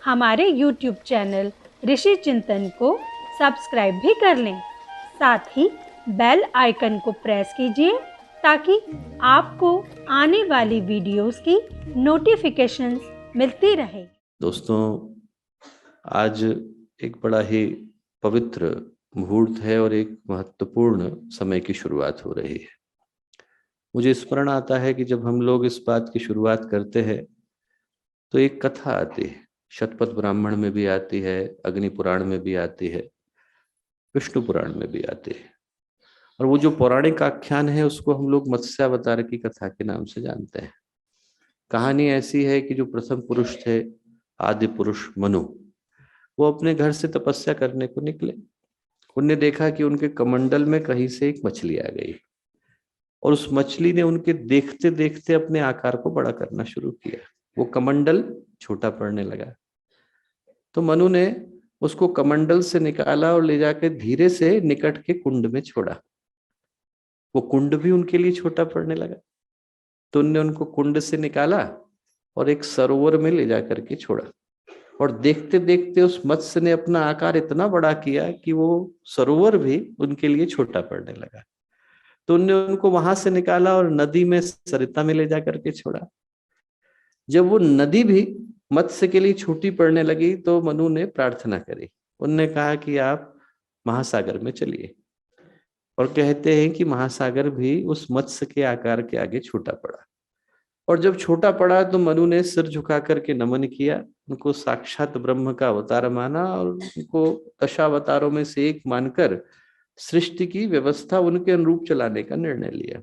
हमारे YouTube channel ऋषि चिंतन को सब्सक्राइब भी कर लें। साथ ही बेल आइकन को प्रेस कीजिए ताकि आपको आने वाली वीडियोस की नोटिफिकेशंस मिलती रहे। दोस्तों, आज एक बड़ा ही पवित्र मुहूर्त है और एक महत्वपूर्ण समय की शुरुआत हो रही है। मुझे स्मरण आता है कि जब हम लोग इस बात की शुरुआत करते हैं तो एक कथा आती है। शतपथ ब्राह्मण में भी आती है, अग्नि पुराण में भी आती है, विष्णु पुराण में भी आती है। और वो जो पौराणिक आख्यान है उसको हम लोग मत्स्यावतार की कथा के नाम से जानते हैं। कहानी ऐसी है कि जो प्रथम पुरुष थे, आदि पुरुष मनु, वो अपने घर से तपस्या करने को निकले। उनने देखा कि उनके कमंडल में कहीं से एक मछली आ गई और उस मछली ने उनके देखते देखते अपने आकार को बड़ा करना शुरू किया। वो कमंडल छोटा पड़ने लगा तो मनु ने उसको कमंडल से निकाला और ले जाकर धीरे से निकट के कुंड में छोड़ा। वो कुंड भी उनके लिए छोटा पड़ने लगा तो उनने उनको कुंड से निकाला और एक सरोवर में ले जाकर के छोड़ा। और देखते देखते उस मत्स्य ने अपना आकार इतना बड़ा किया कि वो सरोवर भी उनके लिए छोटा पड़ने लगा। तो उनने उनको वहां से निकाला और नदी में, सरिता में ले जाकर के छोड़ा। जब वो नदी भी मत्स्य के लिए छोटी पड़ने लगी तो मनु ने प्रार्थना करी। उनने कहा कि आप महासागर में चलिए। और कहते हैं कि महासागर भी उस मत्स्य के आकार के आगे छोटा पड़ा। और जब छोटा पड़ा तो मनु ने सिर झुका करके नमन किया, उनको साक्षात ब्रह्म का अवतार माना और उनको दशावतारों में से एक मानकर सृष्टि की व्यवस्था उनके अनुरूप चलाने का निर्णय लिया।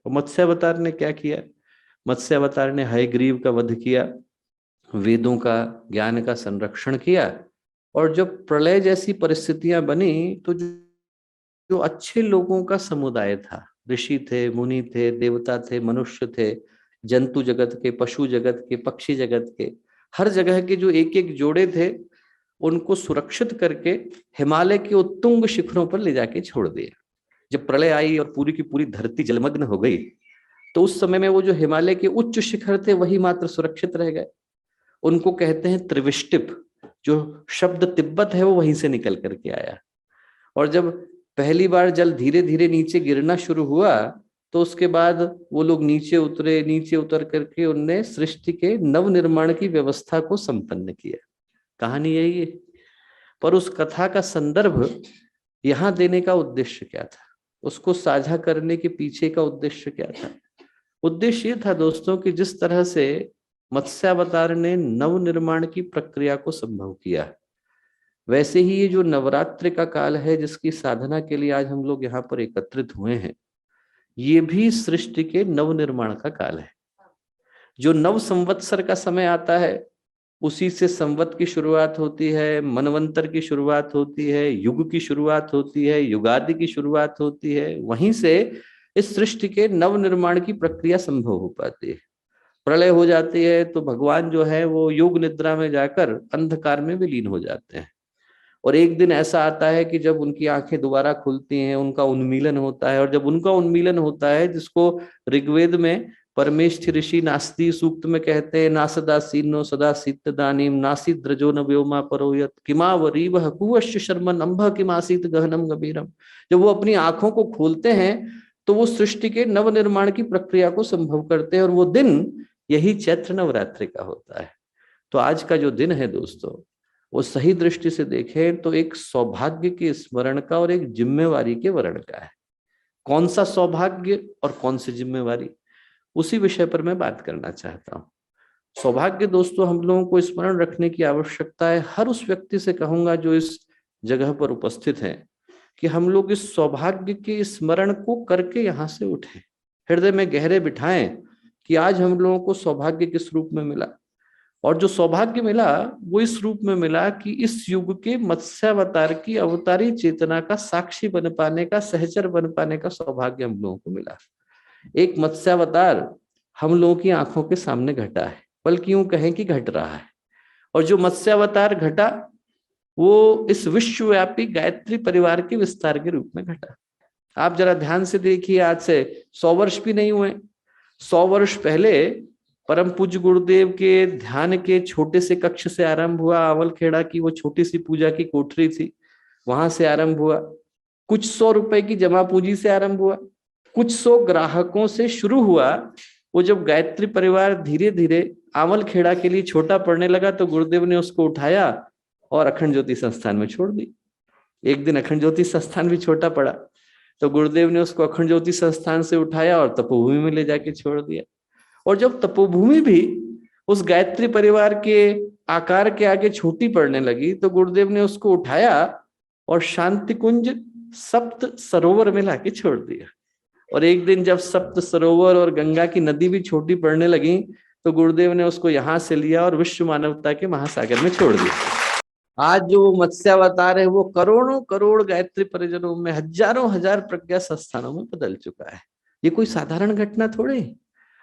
और मत्स्यावतार ने क्या किया? मत्स्यावतार ने हयग्रीव का वध किया, वेदों का, ज्ञान का संरक्षण किया। और जब प्रलय जैसी परिस्थितियां बनी तो जो अच्छे लोगों का समुदाय था, ऋषि थे, मुनि थे, देवता थे, मनुष्य थे, जंतु जगत के, पशु जगत के, पक्षी जगत के, हर जगह के जो एक एक जोड़े थे, उनको सुरक्षित करके हिमालय के उत्तुंग शिखरों पर ले जाके छोड़ दिया। जब प्रलय आई और पूरी की पूरी धरती जलमग्न हो गई तो उस समय में वो जो हिमालय के उच्च शिखर थे वही मात्र सुरक्षित रह गए। उनको कहते हैं त्रिविष्टिप। जो शब्द तिब्बत है वो वहीं से निकल करके आया। और जब पहली बार जल धीरे धीरे नीचे गिरना शुरू हुआ तो उसके बाद वो लोग नीचे उतरे। नीचे उतर करके उनने सृष्टि के नव निर्माण की व्यवस्था को संपन्न किया। कहानी यही है। पर उस कथा का संदर्भ यहां देने का उद्देश्य क्या था, उसको साझा करने के पीछे का उद्देश्य क्या था? उद्देश्य ये था दोस्तों कि जिस तरह से मत्स्यावतार ने नव निर्माण की प्रक्रिया को संभव किया, वैसे ही ये जो नवरात्रि का काल है जिसकी साधना के लिए आज हम लोग यहाँ पर एकत्रित हुए हैं, ये भी सृष्टि के नव निर्माण का काल है। जो नव संवत्सर का समय आता है उसी से संवत की शुरुआत होती है, मनवंतर की शुरुआत होती है, युग की शुरुआत होती है, युगादि की शुरुआत होती है। वहीं से इस सृष्टि के नव निर्माण की प्रक्रिया संभव हो पाती है। प्रलय हो जाती है तो भगवान जो है वो योग निद्रा में जाकर अंधकार में विलीन हो जाते हैं। और एक दिन ऐसा आता है कि जब उनकी आंखें दोबारा खुलती हैं, उनका उन्मीलन होता है। और जब उनका उन्मीलन होता है, जिसको ऋग्वेद में परमेष्ठि ऋषि नास्ति सूक्त में कहते हैं, नासदा सीनो सदा सीत दानीम नासिद द्रजो न व्योमा परोयत किमा वरीवह कुवश्च शर्मन अंभ किमासीत गहनम गंभीरम। जब वो अपनी आंखों को खोलते हैं तो वो सृष्टि के नव निर्माण की प्रक्रिया को संभव करते हैं। और वो दिन यही चैत्र नवरात्रि का होता है। तो आज का जो दिन है दोस्तों, वो सही दृष्टि से देखें तो एक सौभाग्य के स्मरण का और एक जिम्मेवारी के वर्ण का है। कौन सा सौभाग्य और कौन सी जिम्मेवारी, उसी विषय पर मैं बात करना चाहता हूं। सौभाग्य दोस्तों हम लोगों को स्मरण रखने की आवश्यकता है। हर उस व्यक्ति से कहूंगा जो इस जगह पर उपस्थित है कि हम लोग इस सौभाग्य के स्मरण को करके यहां से उठे, हृदय में गहरे बिठाएं कि आज हम लोगों को सौभाग्य किस रूप में मिला। और जो सौभाग्य मिला वो इस रूप में मिला कि इस युग के मत्स्यावतार की अवतारी चेतना का साक्षी बन पाने का, सहचर बन पाने का सौभाग्य हम लोगों को मिला। एक मत्स्यावतार हम लोगों की आंखों के सामने घटा है, बल्कि यूं कहें कि घट रहा है। और जो मत्स्यावतार घटा वो इस विश्वव्यापी गायत्री परिवार के विस्तार के रूप में घटा। आप जरा ध्यान से देखिए, आज से 100 वर्ष भी नहीं हुए, 100 वर्ष पहले परम पूज्य गुरुदेव के ध्यान के छोटे से कक्ष से आरंभ हुआ। आवलखेड़ा की वो छोटी सी पूजा की कोठरी थी, वहां से आरंभ हुआ। कुछ 100 रुपए की जमा पूंजी से आरंभ हुआ, कुछ 100 ग्राहकों से शुरू हुआ। वो जब गायत्री परिवार धीरे धीरे आवलखेड़ा के लिए छोटा पड़ने लगा तो गुरुदेव ने उसको उठाया और अखंड ज्योति संस्थान में छोड़ दी। एक दिन अखंड ज्योति संस्थान भी छोटा पड़ा तो गुरुदेव ने उसको अखंड ज्योति संस्थान से उठाया और तपोभूमि में ले जाके छोड़ दिया। और जब तपोभूमि भी उस गायत्री परिवार के आकार के आगे छोटी पड़ने लगी तो गुरुदेव ने उसको उठाया और शांति कुंज सप्त सरोवर में लाके छोड़ दिया। और एक दिन जब सप्त सरोवर और गंगा की नदी भी छोटी पड़ने लगी तो गुरुदेव ने उसको यहां से लिया और विश्व मानवता के महासागर में छोड़ दिया। आज जो मत्स्यावतार है वो करोड़ों करोड़ गायत्री परिजनों में, हजारों हजार प्रज्ञा संस्थानों में बदल चुका है। ये कोई साधारण घटना थोड़ी।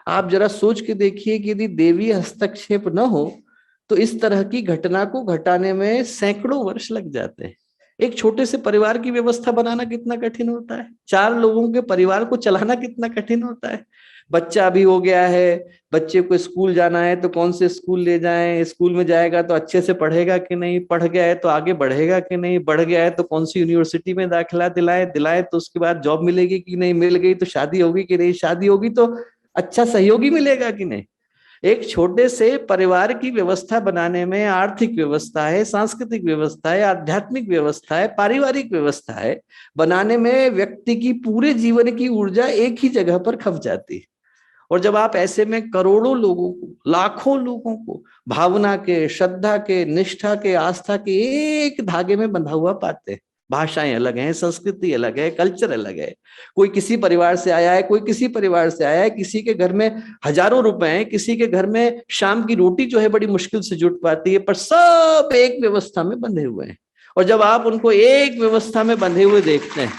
आप जरा सोच के देखिए कि यदि देवी हस्तक्षेप न हो तो इस तरह की घटना को घटाने में सैकड़ों वर्ष लग जाते हैं। एक छोटे से परिवार की व्यवस्था बनाना कितना कठिन होता है, 4 लोगों के परिवार को चलाना कितना कठिन होता है। बच्चा भी हो गया है, बच्चे को स्कूल जाना है तो कौन से स्कूल ले जाएं, स्कूल में जाएगा तो अच्छे से पढ़ेगा कि नहीं, पढ़ गया है तो आगे बढ़ेगा कि नहीं, बढ़ गया है तो कौन सी यूनिवर्सिटी में दाखिला दिलाए तो उसके बाद जॉब मिलेगी कि नहीं, मिल गई तो शादी होगी कि नहीं, शादी होगी तो अच्छा सहयोगी मिलेगा कि नहीं। एक छोटे से परिवार की व्यवस्था बनाने में आर्थिक व्यवस्था है, सांस्कृतिक व्यवस्था है, आध्यात्मिक व्यवस्था है, पारिवारिक व्यवस्था है, बनाने में व्यक्ति की पूरे जीवन की ऊर्जा एक ही जगह पर खप जाती है। और जब आप ऐसे में करोड़ों लोगों को, लाखों लोगों को भावना के, श्रद्धा के, निष्ठा के, आस्था के एक धागे में बंधा हुआ पाते हैं। भाषाएं अलग हैं, संस्कृति अलग है, कल्चर अलग है। कोई किसी परिवार से आया है, कोई किसी परिवार से आया है, किसी के घर में हजारों रुपए हैं, किसी के घर में शाम की रोटी जो है बड़ी मुश्किल से जुट पाती है, पर सब एक व्यवस्था में बंधे हुए हैं। और जब आप उनको एक व्यवस्था में बंधे हुए देखते हैं,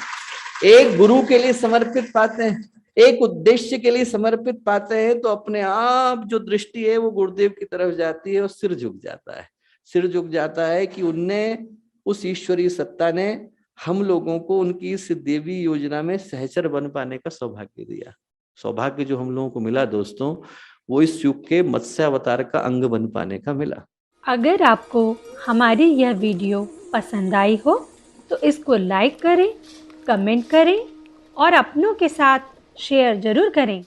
एक गुरु के लिए समर्पित पाते हैं, एक उद्देश्य के लिए समर्पित पाते हैं, तो अपने आप जो दृष्टि है वो गुरुदेव की तरफ जाती है और सिर झुक जाता है। सिर झुक जाता है कि उनने, उस ईश्वरीय सत्ता ने हम लोगों को उनकी इस देवी योजना में सहचर बन पाने का सौभाग्य दिया। सौभाग्य जो हम लोगों को मिला दोस्तों, वो इस युग के मत्स्यावतार का अंग बन पाने का मिला। अगर आपको हमारी यह वीडियो पसंद आई हो तो इसको लाइक करें, कमेंट करें और अपनों के साथ शेयर जरूर करें।